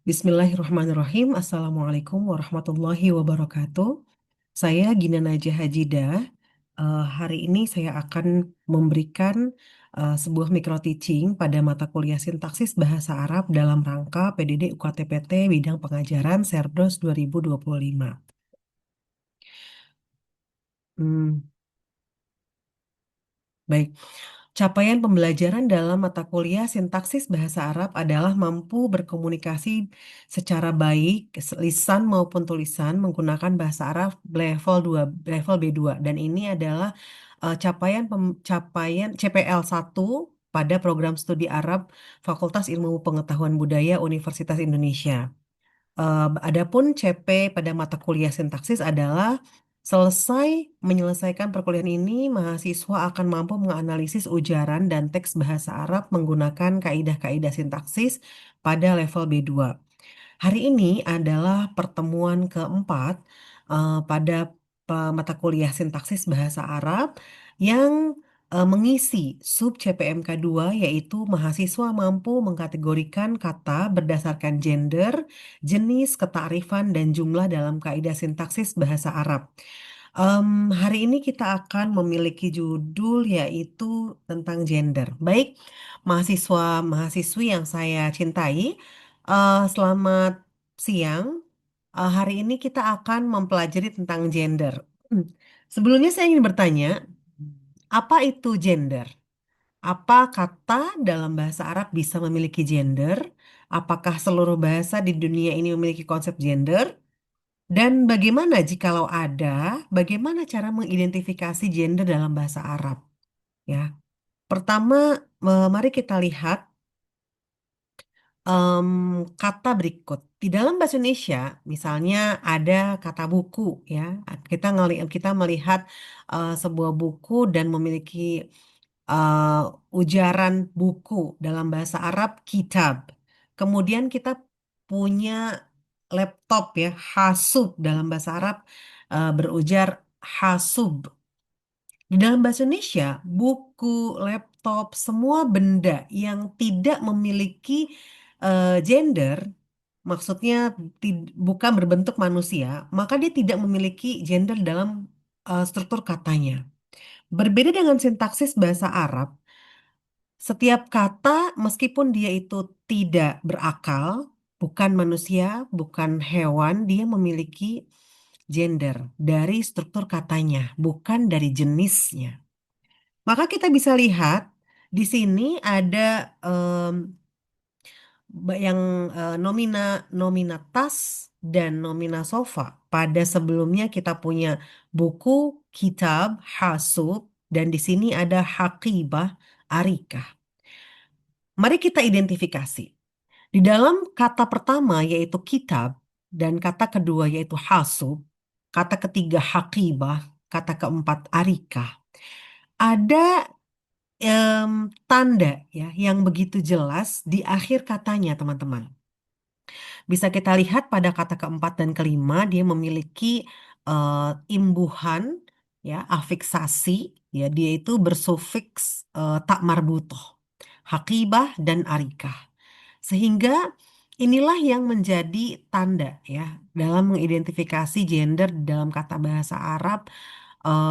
Bismillahirrahmanirrahim. Assalamualaikum warahmatullahi wabarakatuh. Saya Gina Najah Hajidah. Hari ini saya akan memberikan sebuah micro teaching pada mata kuliah sintaksis bahasa Arab dalam rangka PDD UKTPT bidang pengajaran Serdos 2025. Hmm, baik. Capaian pembelajaran dalam mata kuliah sintaksis bahasa Arab adalah mampu berkomunikasi secara baik, lisan maupun tulisan menggunakan bahasa Arab level 2, level B2. Dan ini adalah capaian CPL 1 pada program studi Arab Fakultas Ilmu Pengetahuan Budaya Universitas Indonesia. Adapun CP pada mata kuliah sintaksis adalah selesai menyelesaikan perkuliahan ini, mahasiswa akan mampu menganalisis ujaran dan teks bahasa Arab menggunakan kaidah-kaidah sintaksis pada level B2. Hari ini adalah pertemuan keempat pada mata kuliah sintaksis bahasa Arab yang mengisi sub CPMK 2, yaitu mahasiswa mampu mengkategorikan kata berdasarkan gender, jenis, ketarifan, dan jumlah dalam kaidah sintaksis bahasa Arab. Hari ini kita akan memiliki judul yaitu tentang gender. Baik, mahasiswa-mahasiswi yang saya cintai, selamat siang. Hari ini kita akan mempelajari tentang gender. Hmm. Sebelumnya saya ingin bertanya, apa itu gender? Apa kata dalam bahasa Arab bisa memiliki gender? Apakah seluruh bahasa di dunia ini memiliki konsep gender? Dan bagaimana jikalau ada, bagaimana cara mengidentifikasi gender dalam bahasa Arab? Ya, pertama, mari kita lihat em, kata berikut. Di dalam bahasa Indonesia, misalnya ada kata buku, ya. Kita melihat sebuah buku dan memiliki ujaran buku dalam bahasa Arab kitab. Kemudian kita punya laptop, ya, hasub dalam bahasa Arab berujar hasub. Di dalam bahasa Indonesia, buku, laptop, semua benda yang tidak memiliki gender, maksudnya bukan berbentuk manusia, maka dia tidak memiliki gender dalam struktur katanya. Berbeda dengan sintaksis bahasa Arab, setiap kata meskipun dia itu tidak berakal, bukan manusia, bukan hewan, dia memiliki gender dari struktur katanya, bukan dari jenisnya. Maka kita bisa lihat di sini ada yang nomina tas dan nomina sofa. Pada sebelumnya kita punya buku, kitab, hasub, dan di sini ada hakibah, arikah. Mari kita identifikasi. Di dalam kata pertama yaitu kitab dan kata kedua yaitu hasub, kata ketiga hakibah, kata keempat arikah. Ada tanda, ya, yang begitu jelas di akhir katanya, teman-teman. Bisa kita lihat pada kata keempat dan kelima, dia memiliki imbuhan, ya, afiksasi, ya, dia itu bersufiks tak marbutoh, hakibah dan arikah. Sehingga inilah yang menjadi tanda, ya, dalam mengidentifikasi gender dalam kata bahasa Arab.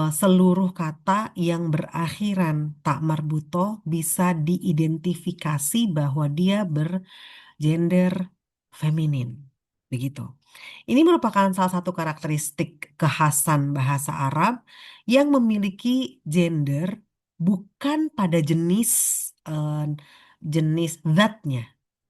Seluruh kata yang berakhiran tak marbuto bisa diidentifikasi bahwa dia bergender feminin. Begitu. Ini merupakan salah satu karakteristik kekhasan bahasa Arab yang memiliki gender bukan pada eh, jenis zatnya,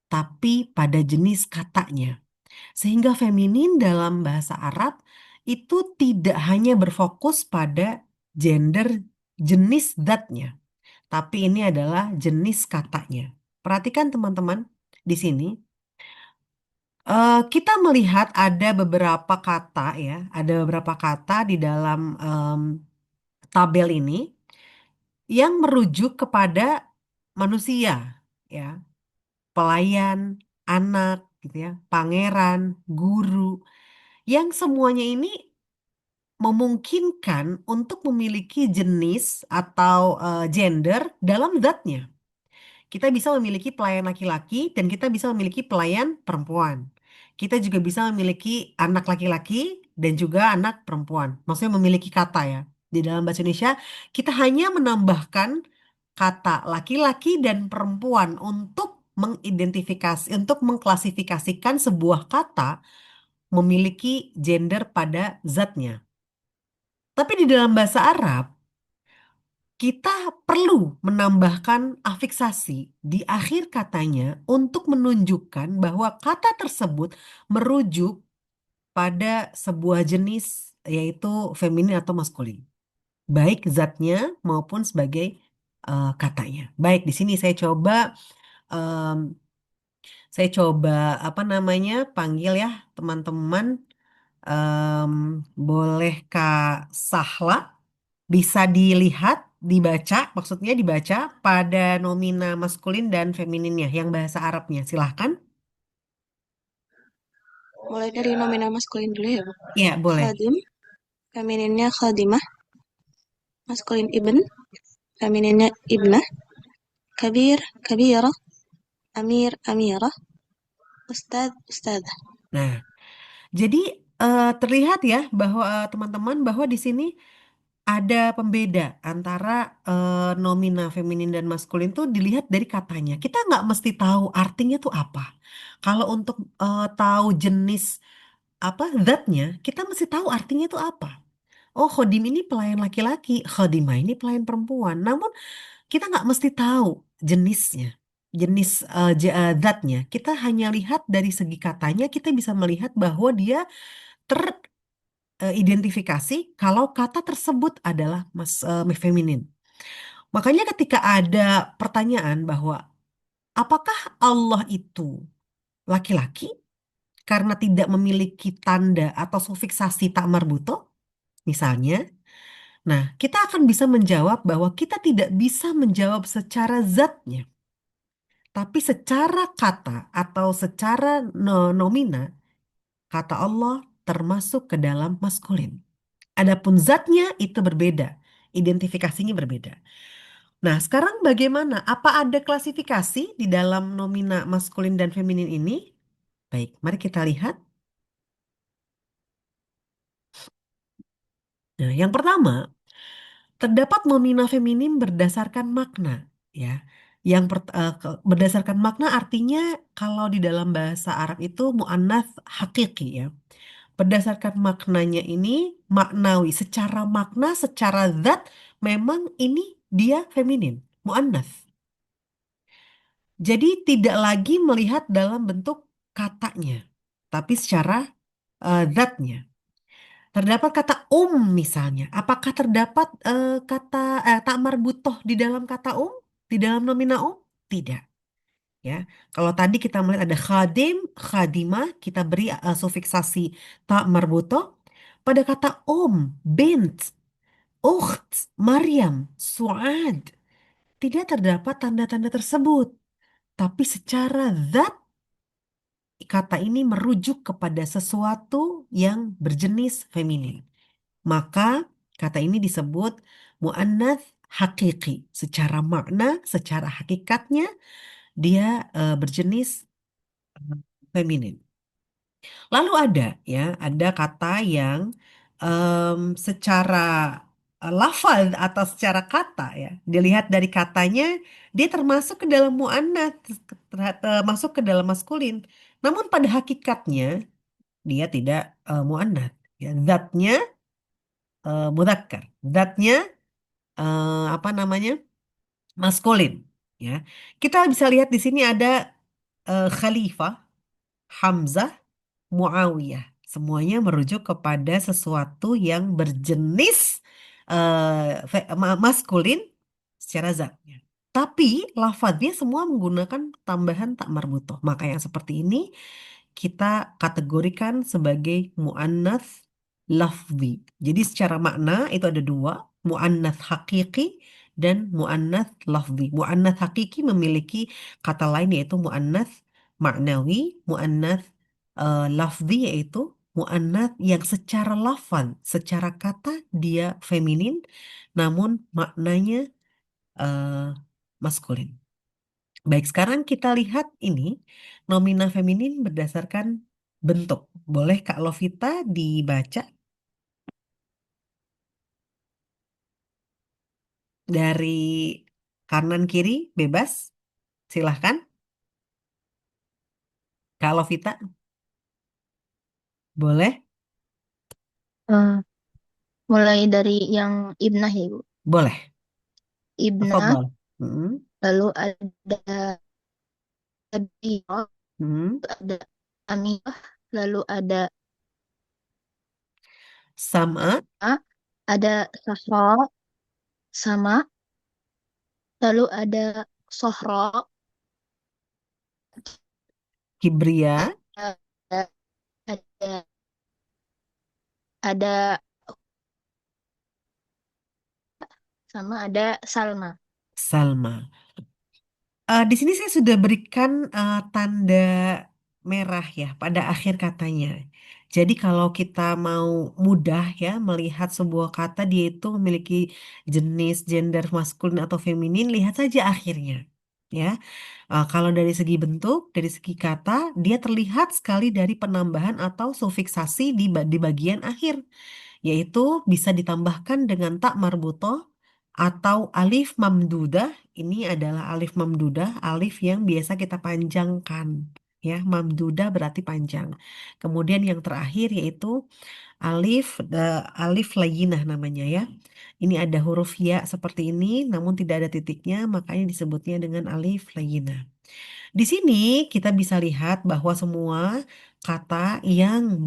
tapi pada jenis katanya. Sehingga feminin dalam bahasa Arab itu tidak hanya berfokus pada gender jenis zatnya, tapi ini adalah jenis katanya. Perhatikan teman-teman di sini. Kita melihat ada beberapa kata, ya, ada beberapa kata di dalam tabel ini yang merujuk kepada manusia, ya, pelayan, anak, gitu ya, pangeran, guru, yang semuanya ini memungkinkan untuk memiliki jenis atau gender dalam zatnya. Kita bisa memiliki pelayan laki-laki dan kita bisa memiliki pelayan perempuan. kita juga bisa memiliki anak laki-laki dan juga anak perempuan. Maksudnya memiliki kata ya. Di dalam bahasa Indonesia, kita hanya menambahkan kata laki-laki dan perempuan untuk mengidentifikasi, untuk mengklasifikasikan sebuah kata memiliki gender pada zatnya. Tapi di dalam bahasa Arab, kita perlu menambahkan afiksasi di akhir katanya untuk menunjukkan bahwa kata tersebut merujuk pada sebuah jenis, yaitu feminin atau maskulin, baik zatnya maupun sebagai katanya. Baik, di sini em, saya coba apa namanya panggil ya teman-teman. Em, Boleh Kak Sahla bisa dilihat, dibaca, maksudnya dibaca pada nomina maskulin dan femininnya yang bahasa Arabnya. Silahkan. Mulai dari nominal maskulin dulu ya, Bu. Ya, boleh. Khadim, femininnya khadimah, maskulin ibn, femininnya ibnah, kabir, kabirah, amir, amirah, ustad, ustadzah. Nah, jadi terlihat ya bahwa teman-teman bahwa di sini ada pembeda antara nomina feminin dan maskulin tuh dilihat dari katanya. Kita nggak mesti tahu artinya tuh apa. Kalau untuk tahu jenis apa zatnya, kita mesti tahu artinya itu apa. Oh, khodim ini pelayan laki-laki, khodimah ini pelayan perempuan. Namun kita nggak mesti tahu jenisnya, jenis zatnya. Kita hanya lihat dari segi katanya, kita bisa melihat bahwa dia teridentifikasi kalau kata tersebut adalah feminin. Makanya ketika ada pertanyaan bahwa apakah Allah itu laki-laki karena tidak memiliki tanda atau sufiksasi tak marbuto, misalnya. Nah, kita akan bisa menjawab bahwa kita tidak bisa menjawab secara zatnya, tapi secara kata atau secara nomina, kata Allah termasuk ke dalam maskulin. Adapun zatnya itu berbeda, identifikasinya berbeda. Nah, sekarang bagaimana? Apa ada klasifikasi di dalam nomina maskulin dan feminin ini? Baik, mari kita lihat. Nah, yang pertama, terdapat nomina feminim berdasarkan makna, ya. Berdasarkan makna artinya kalau di dalam bahasa Arab itu mu'annats hakiki ya. Berdasarkan maknanya ini maknawi, secara makna, secara zat memang ini dia feminin, mu'annats. Jadi tidak lagi melihat dalam bentuk katanya, tapi secara zatnya. Terdapat kata misalnya. Apakah terdapat kata tak marbutoh di dalam kata di dalam nomina Tidak, ya. Kalau tadi kita melihat ada khadim, khadimah, kita beri sufiksasi tak marbutoh pada kata bint, ukht, Maryam, Suad. Tidak terdapat tanda-tanda tersebut, tapi secara zat kata ini merujuk kepada sesuatu yang berjenis feminin. Maka kata ini disebut muannats hakiki. Secara makna, secara hakikatnya dia berjenis feminin. Lalu ada kata yang secara lafal atau secara kata ya, dilihat dari katanya dia termasuk ke dalam muannats, masuk ke dalam maskulin. Namun pada hakikatnya dia tidak muannats. Ya, zatnya mudzakkar. Zatnya apa namanya? Maskulin, ya. Kita bisa lihat di sini ada Khalifah, Hamzah, Muawiyah. Semuanya merujuk kepada sesuatu yang berjenis maskulin secara zatnya. Tapi lafadznya semua menggunakan tambahan tak marbutoh. Maka yang seperti ini kita kategorikan sebagai muannats lafzi. Jadi secara makna itu ada dua, muannats hakiki dan muannats lafzi. Muannats hakiki memiliki kata lain yaitu muannats maknawi, muannats lafzi yaitu muannats yang secara lafal, secara kata dia feminin, namun maknanya eh, maskulin. Baik, sekarang kita lihat ini nomina feminin berdasarkan bentuk. Boleh Kak Lovita dibaca dari kanan kiri bebas. Silahkan Kak Lovita, boleh? Eh, mulai dari yang Ibnah ya, Bu. Boleh. Ibnah, Tafadhol. Hmm. lalu ada Kabirah, Hmm. ada Amirah, lalu ada Sama A, ada Sahra, sama, lalu ada Sohra, Kibria, ada, ada, ada, sama ada Salma. Salma. Di sini saya sudah berikan tanda merah ya pada akhir katanya. Jadi kalau kita mau mudah ya melihat sebuah kata dia itu memiliki jenis gender maskulin atau feminin, lihat saja akhirnya. Ya, kalau dari segi bentuk, dari segi kata, dia terlihat sekali dari penambahan atau sufiksasi di bagian akhir, yaitu bisa ditambahkan dengan tak marbutoh atau alif mamdudah. Ini adalah alif mamdudah, alif yang biasa kita panjangkan. Ya, mamdudah berarti panjang. Kemudian yang terakhir yaitu alif alif layinah namanya ya. Ini ada huruf ya seperti ini, namun tidak ada titiknya, makanya disebutnya dengan alif layinah. Di sini kita bisa lihat bahwa semua kata yang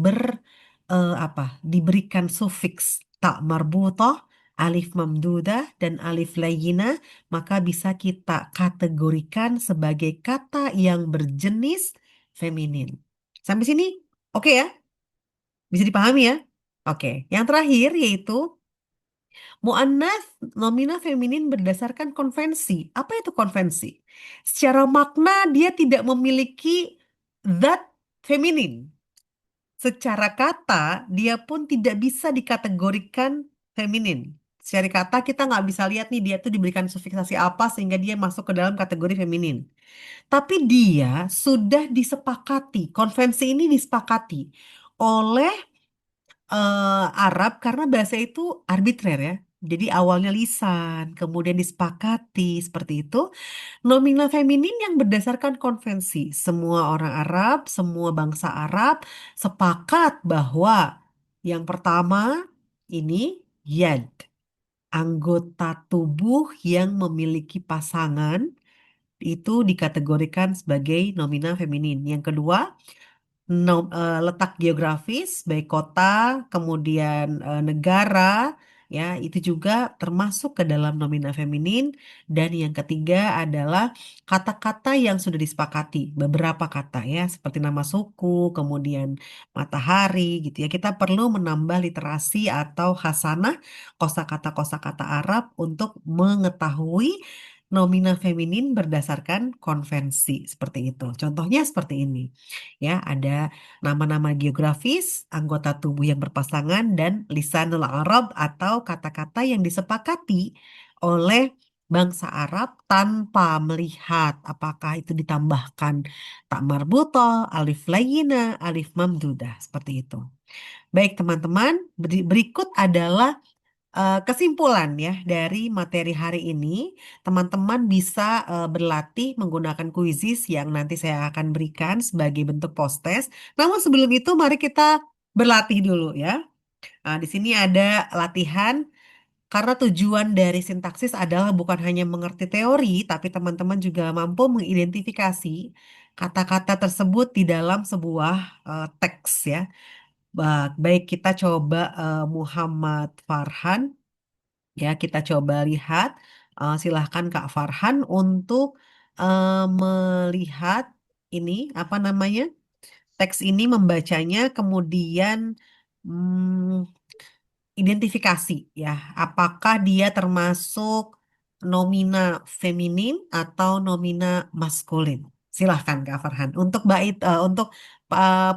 diberikan sufiks tak marbutoh, alif mamdudah dan alif layyinah, maka bisa kita kategorikan sebagai kata yang berjenis feminin. Sampai sini oke ya? Bisa dipahami ya? Oke. Yang terakhir yaitu mu'annas nominal feminin berdasarkan konvensi. Apa itu konvensi? Secara makna dia tidak memiliki zat feminin. Secara kata dia pun tidak bisa dikategorikan feminin. Secara kata kita nggak bisa lihat nih dia tuh diberikan sufiksasi apa sehingga dia masuk ke dalam kategori feminin. Tapi dia sudah disepakati, konvensi ini disepakati oleh Arab karena bahasa itu arbitrer ya. Jadi awalnya lisan, kemudian disepakati seperti itu. Nominal feminin yang berdasarkan konvensi. Semua orang Arab, semua bangsa Arab sepakat bahwa yang pertama ini yad, anggota tubuh yang memiliki pasangan itu dikategorikan sebagai nominal feminin. Yang kedua, letak geografis, baik kota, kemudian negara, ya itu juga termasuk ke dalam nominal feminin. Dan yang ketiga adalah kata-kata yang sudah disepakati, beberapa kata ya, seperti nama suku, kemudian matahari, gitu ya. Kita perlu menambah literasi atau khasanah kosakata-kosakata Arab untuk mengetahui nominal feminin berdasarkan konvensi seperti itu. Contohnya seperti ini. Ya, ada nama-nama geografis, anggota tubuh yang berpasangan, dan lisanul Arab atau kata-kata yang disepakati oleh bangsa Arab tanpa melihat apakah itu ditambahkan tak marbutoh, alif layyinah, alif mamdudah, seperti itu. Baik teman-teman, berikut adalah kesimpulan ya dari materi hari ini. Teman-teman bisa berlatih menggunakan kuisis yang nanti saya akan berikan sebagai bentuk post-test. Namun sebelum itu mari kita berlatih dulu ya. Di sini ada latihan karena tujuan dari sintaksis adalah bukan hanya mengerti teori, tapi teman-teman juga mampu mengidentifikasi kata-kata tersebut di dalam sebuah teks ya. Baik kita coba Muhammad Farhan. Ya, kita coba lihat. Silahkan Kak Farhan untuk melihat ini apa namanya teks ini membacanya, kemudian mm, identifikasi ya, apakah dia termasuk nomina feminin atau nomina maskulin. Silahkan Kak Farhan. Untuk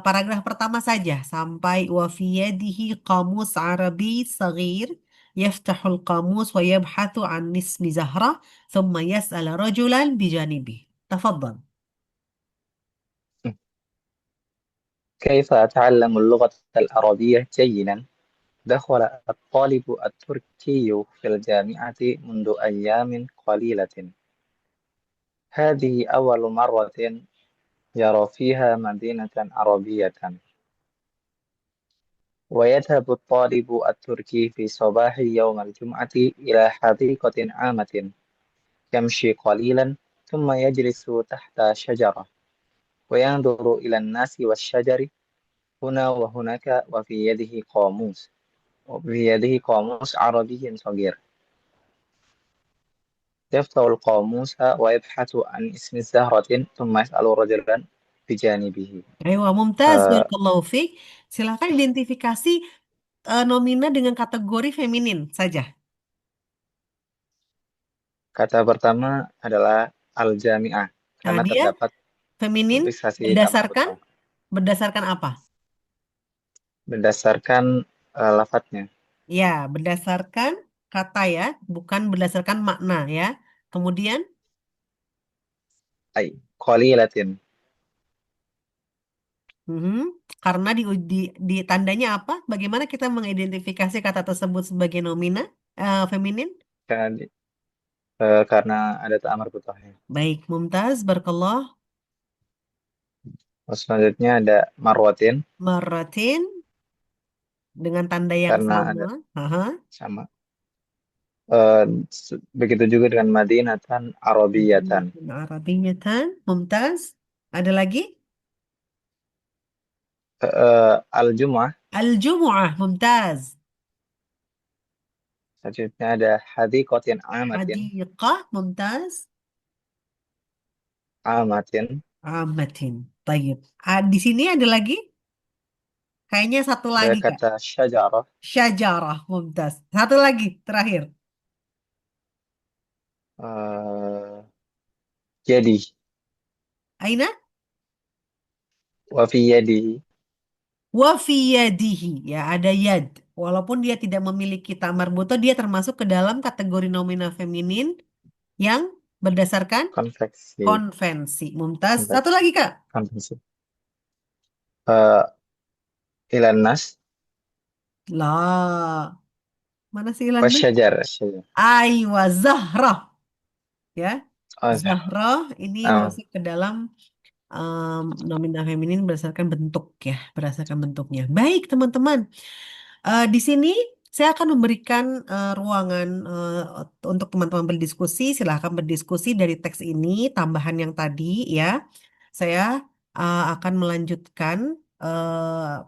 paragraf pertama saja sampai wafiyadihi qamus Arabi saghir yaftahul qamus wa yabhathu an ismi Zahra thumma yas'al rajulan bijanibi. Tafadhal. كيف أتعلم اللغة العربية جيدا؟ دخل الطالب التركي في الجامعة منذ أيام قليلة. هذه أول مرة يرى فيها مدينة عربية. ويذهب الطالب التركي في صباح يوم الجمعة إلى حديقة عامة، يمشي قليلا ثم يجلس تحت شجرة وينظر إلى الناس والشجر هنا وهناك، وفي يده قاموس عربي صغير. يفتح القاموس ويبحث عن اسم الزهرة ثم يسأل رجلا بجانبه. Ayo, Mumtaz, آه، Barakallahu Fik. Silakan identifikasi nomina dengan kategori feminin saja. Kata pertama adalah al-jami'ah Nah, karena dia terdapat feminin tulisasi Taman berdasarkan Kota. berdasarkan apa? Berdasarkan lafadznya, Ya, berdasarkan kata ya, bukan berdasarkan makna ya. Kemudian, ay qalilatin, mhm, karena di tandanya apa? Bagaimana kita mengidentifikasi kata tersebut sebagai nomina feminin? karena ada ta'amar marbuthahnya. Baik, Mumtaz, Barakallah. Terus selanjutnya ada marwatin Maratin dengan tanda yang karena sama. ada Aha. sama. Eh, Begitu juga dengan madinatan arabiyatan. Arabiyatan, Mumtaz. Ada lagi? Al-jum'ah, Al-Jumu'ah, Mumtaz. selanjutnya ada hadiqatin amatin, Hadiqah, Mumtaz. amatin, Amatin. Tayyib. Di sini ada lagi? Kayaknya satu ada lagi, Kak. kata syajarah, Syajarah, Mumtaz. Satu lagi, terakhir. eh, jadi, Aina? wa fi yadihi, Wa fi yadihi. Ya, ada yad. Walaupun dia tidak memiliki tamar buto, dia termasuk ke dalam kategori nominal feminin yang berdasarkan konveksi, konvensi. Mumtaz. Satu konveksi, lagi, Kak. konveksi. Eh, Ilan nas, Lah, mana sih Ilanda? wasyajar, syajar. Aywa Zahra, ya. Oh, Zahra ini oh, masuk ke dalam nominal feminin berdasarkan bentuk ya, berdasarkan bentuknya. Baik, teman-teman. Di sini saya akan memberikan ruangan untuk teman-teman berdiskusi. Silahkan berdiskusi dari teks ini, tambahan yang tadi ya. Saya akan melanjutkan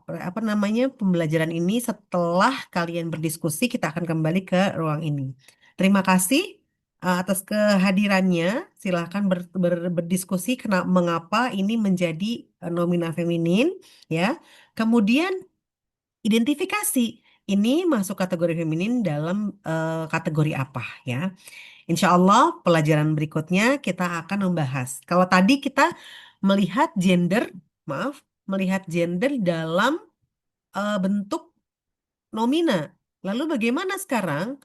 apa namanya pembelajaran ini setelah kalian berdiskusi. Kita akan kembali ke ruang ini. Terima kasih atas kehadirannya. Silahkan berdiskusi mengapa ini menjadi nomina feminin ya. Kemudian identifikasi ini masuk kategori feminin dalam kategori apa ya. Insya Allah pelajaran berikutnya kita akan membahas. Kalau tadi kita melihat gender, maaf, melihat gender dalam bentuk nomina. Lalu bagaimana sekarang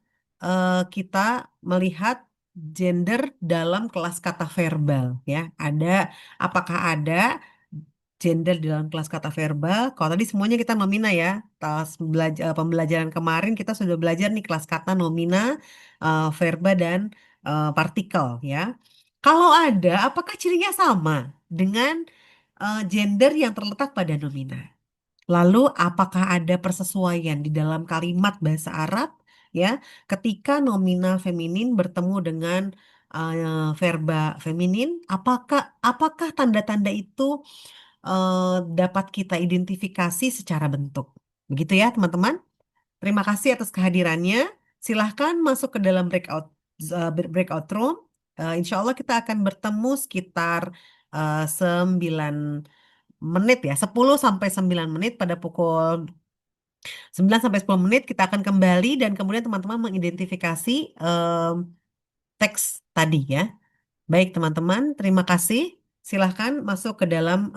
kita melihat gender dalam kelas kata verbal ya? Apakah ada gender di dalam kelas kata verbal? Kalau tadi semuanya kita nomina ya. Tas pembelajaran kemarin kita sudah belajar nih kelas kata nomina, verba dan partikel ya. Kalau ada, apakah cirinya sama dengan gender yang terletak pada nomina? Lalu, apakah ada persesuaian di dalam kalimat bahasa Arab ya ketika nominal feminin bertemu dengan verba feminin? Apakah tanda-tanda itu dapat kita identifikasi secara bentuk? Begitu ya, teman-teman. Terima kasih atas kehadirannya. Silahkan masuk ke dalam breakout room. Insya Allah kita akan bertemu sekitar 9 menit ya, 10 sampai 9 menit pada pukul 9 sampai 10 menit kita akan kembali dan kemudian teman-teman mengidentifikasi teks tadi ya. Baik teman-teman, terima kasih. Silahkan masuk ke dalam